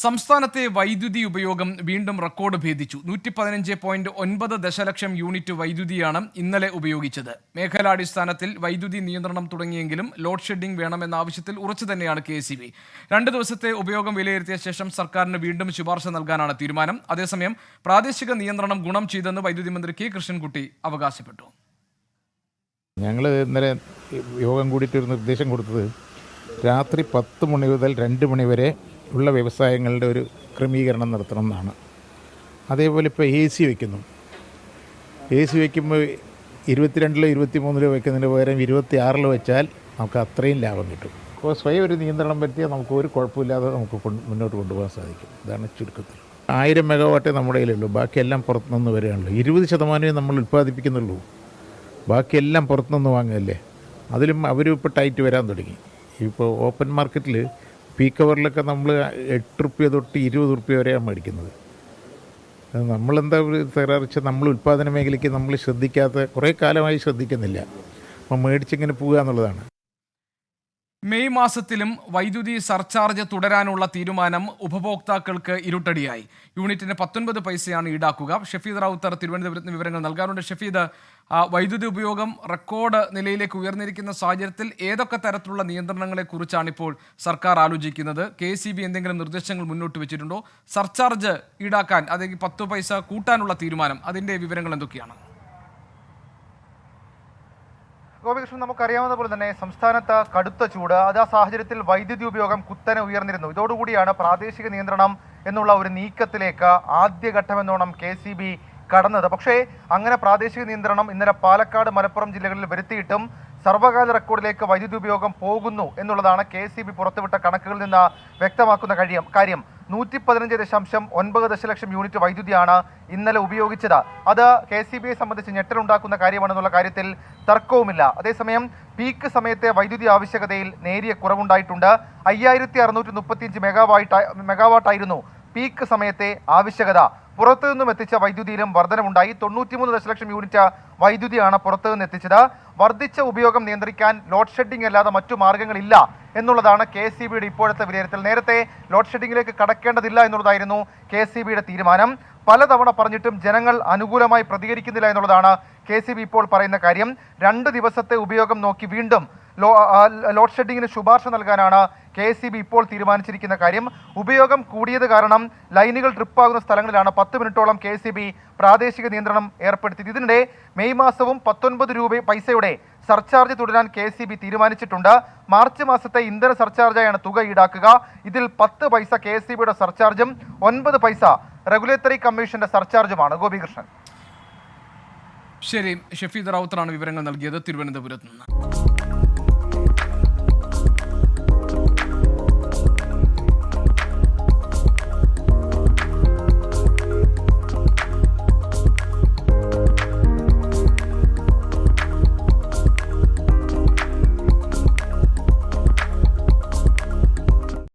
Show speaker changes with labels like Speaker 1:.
Speaker 1: സംസ്ഥാനത്തെ വൈദ്യുതി ഉപയോഗം വീണ്ടും റെക്കോർഡ് ഭേദിച്ചു. 115.9 ദശലക്ഷം യൂണിറ്റ് വൈദ്യുതിയാണ് ഇന്നലെ ഉപയോഗിച്ചത്. മേഖലാടിസ്ഥാനത്തിൽ വൈദ്യുതി നിയന്ത്രണം തുടങ്ങിയെങ്കിലും ലോഡ് ഷെഡിംഗ് വേണമെന്ന ആവശ്യത്തിൽ ഉറച്ചു തന്നെയാണ് KEC. 2 ദിവസത്തെ ഉപയോഗം വിലയിരുത്തിയ ശേഷം സർക്കാരിന് വീണ്ടും ശുപാർശ നൽകാനാണ് തീരുമാനം. അതേസമയം പ്രാദേശിക നിയന്ത്രണം ഗുണം ചെയ്തെന്ന് വൈദ്യുതി മന്ത്രി K. കൃഷ്ണൻകുട്ടി അവകാശപ്പെട്ടു.
Speaker 2: ഞങ്ങൾ ഇന്നലെ യോഗം കൂടിയിട്ട് ഒരു നിർദ്ദേശം കൊടുത്തത് രാത്രി 10 മണി മുതൽ 2 മണി വരെ ഉള്ള വ്യവസായങ്ങളുടെ ഒരു ക്രമീകരണം നടത്തണം എന്നാണ്. അതേപോലെ ഇപ്പോൾ AC വയ്ക്കുന്നു. AC വയ്ക്കുമ്പോൾ 22-ലോ 23-ലോ വയ്ക്കുന്നതിന് പകരം 26-ലോ വെച്ചാൽ നമുക്ക് അത്രയും ലാഭം കിട്ടും. അപ്പോൾ സ്വയം ഒരു നിയന്ത്രണം വരുത്തിയാൽ നമുക്ക് ഒരു കുഴപ്പമില്ലാതെ നമുക്ക് മുന്നോട്ട് കൊണ്ടുപോകാൻ സാധിക്കും. ഇതാണ് ചുരുക്കത്തിൽ. 1000 മെഗാവാട്ടേ നമ്മുടെ കയ്യിലുള്ളൂ. ബാക്കിയെല്ലാം പുറത്തുനിന്ന് വരികയാണല്ലോ. 20% നമ്മൾ ഉൽപ്പാദിപ്പിക്കുന്നുള്ളൂ. ബാക്കിയെല്ലാം പുറത്തുനിന്ന് വാങ്ങുകയല്ലേ. അതിലും അവരും ഇപ്പോൾ ടൈറ്റ് വരാൻ തുടങ്ങി. ഇപ്പോൾ ഓപ്പൺ മാർക്കറ്റിൽ പീക്ക് അവറിലൊക്കെ നമ്മൾ 8 രൂപ തൊട്ട് 20 രൂപ വരെയാണ് മേടിക്കുന്നത്. നമ്മളെന്താ തകരാറിച്ച് നമ്മൾ ഉൽപ്പാദന മേഖലയ്ക്ക് നമ്മൾ ശ്രദ്ധിക്കാത്ത കുറേ കാലമായി ശ്രദ്ധിക്കുന്നില്ല. അപ്പം മേടിച്ചിങ്ങനെ പോകുക എന്നുള്ളതാണ്.
Speaker 1: മെയ് മാസത്തിലും വൈദ്യുതി സർചാർജ് തുടരാനുള്ള തീരുമാനം ഉപഭോക്താക്കൾക്ക് ഇരുട്ടടിയായി. യൂണിറ്റിന് 19 പൈസയാണ് ഈടാക്കുക. ഷഫീദ് റാവുത്തർ തിരുവനന്തപുരത്ത് വിവരങ്ങൾ നൽകാറുണ്ട്. ഷഫീദ്, വൈദ്യുതി ഉപയോഗം റെക്കോർഡ് നിലയിലേക്ക് ഉയർന്നിരിക്കുന്ന സാഹചര്യത്തിൽ ഏതൊക്കെ തരത്തിലുള്ള നിയന്ത്രണങ്ങളെക്കുറിച്ചാണ് ഇപ്പോൾ സർക്കാർ ആലോചിക്കുന്നത്? KEC എന്തെങ്കിലും നിർദ്ദേശങ്ങൾ മുന്നോട്ട് വെച്ചിട്ടുണ്ടോ? സർചാർജ് ഈടാക്കാൻ, അല്ലെങ്കിൽ 10 പൈസ കൂട്ടാനുള്ള തീരുമാനം, അതിൻ്റെ വിവരങ്ങൾ എന്തൊക്കെയാണ്?
Speaker 3: ഗോപികൃഷ്ണൻ, നമുക്കറിയാവുന്ന പോലെ തന്നെ സംസ്ഥാനത്ത് കടുത്ത ചൂട്, അത് ആ സാഹചര്യത്തിൽ വൈദ്യുതി ഉപയോഗം കുത്തനെ ഉയർന്നിരുന്നു. ഇതോടുകൂടിയാണ് പ്രാദേശിക നിയന്ത്രണം എന്നുള്ള ഒരു നീക്കത്തിലേക്ക് ആദ്യഘട്ടമെന്നോണം KEC കടന്നത്. പക്ഷേ അങ്ങനെ പ്രാദേശിക നിയന്ത്രണം ഇന്നലെ പാലക്കാട്, മലപ്പുറം ജില്ലകളിൽ വരുത്തിയിട്ടും സർവ്വകാല റെക്കോർഡിലേക്ക് വൈദ്യുതി ഉപയോഗം പോകുന്നു എന്നുള്ളതാണ് KEC പുറത്തുവിട്ട കണക്കുകളിൽ നിന്ന് വ്യക്തമാക്കുന്ന കാര്യം. 115.9 ദശലക്ഷം യൂണിറ്റ് വൈദ്യുതിയാണ് ഇന്നലെ ഉപയോഗിച്ചത്. അത് KECBയെ സംബന്ധിച്ച് ഞെട്ടലുണ്ടാക്കുന്ന കാര്യമാണെന്നുള്ള കാര്യത്തിൽ തർക്കവുമില്ല. അതേസമയം പീക്ക് സമയത്തെ വൈദ്യുതി ആവശ്യകതയിൽ നേരിയ കുറവുണ്ടായിട്ടുണ്ട്. 5635 മെഗാവാട്ടായിരുന്നു പീക്ക് സമയത്തെ ആവശ്യകത. പുറത്തു നിന്നും എത്തിച്ച വൈദ്യുതിയിലും വർധനമുണ്ടായി. 93 ദശലക്ഷം യൂണിറ്റ് വൈദ്യുതിയാണ് പുറത്തു നിന്ന് എത്തിച്ചത്. വർദ്ധിച്ച ഉപയോഗം നിയന്ത്രിക്കാൻ ലോഡ് ഷെഡിംഗ് അല്ലാതെ മറ്റു മാർഗങ്ങളില്ല എന്നുള്ളതാണ് KECBയുടെ ഇപ്പോഴത്തെ വിലയിരുത്തൽ. നേരത്തെ ലോഡ് ഷെഡിംഗിലേക്ക് കടക്കേണ്ടതില്ല എന്നുള്ളതായിരുന്നു KECBയുടെ തീരുമാനം. പലതവണ പറഞ്ഞിട്ടും ജനങ്ങൾ അനുകൂലമായി പ്രതികരിക്കുന്നില്ല എന്നുള്ളതാണ് KECB ഇപ്പോൾ പറയുന്ന കാര്യം. 2 ദിവസത്തെ ഉപയോഗം നോക്കി വീണ്ടും ലോഡ് ഷെഡിങ്ങിന് ശുപാർശ നൽകാനാണ് KECB ഇപ്പോൾ തീരുമാനിച്ചിരിക്കുന്ന കാര്യം. ഉപയോഗം കൂടിയത് കാരണം ലൈനുകൾ ട്രിപ്പാകുന്ന സ്ഥലങ്ങളിലാണ് 10 മിനിറ്റോളം KECB പ്രാദേശിക നിയന്ത്രണം ഏർപ്പെടുത്തിയത്. ഇതിനിടെ മെയ് മാസവും 19 പൈസയുടെ സർചാർജ് തുടരാൻ KECB തീരുമാനിച്ചിട്ടുണ്ട്. മാർച്ച് മാസത്തെ ഇന്ധന സർചാർജായാണ് തുക ഈടാക്കുക. ഇതിൽ 10 പൈസ KECBയുടെ സർചാർജും 9 പൈസ റെഗുലേറ്ററി കമ്മീഷന്റെ സർചാർജുമാണ്. ഗോപികൃഷ്ണൻ.
Speaker 1: ശരി, ഷഫീദ് റാവുത്തറാണ് വിവരങ്ങൾ നൽകിയത് തിരുവനന്തപുരത്ത് നിന്ന്.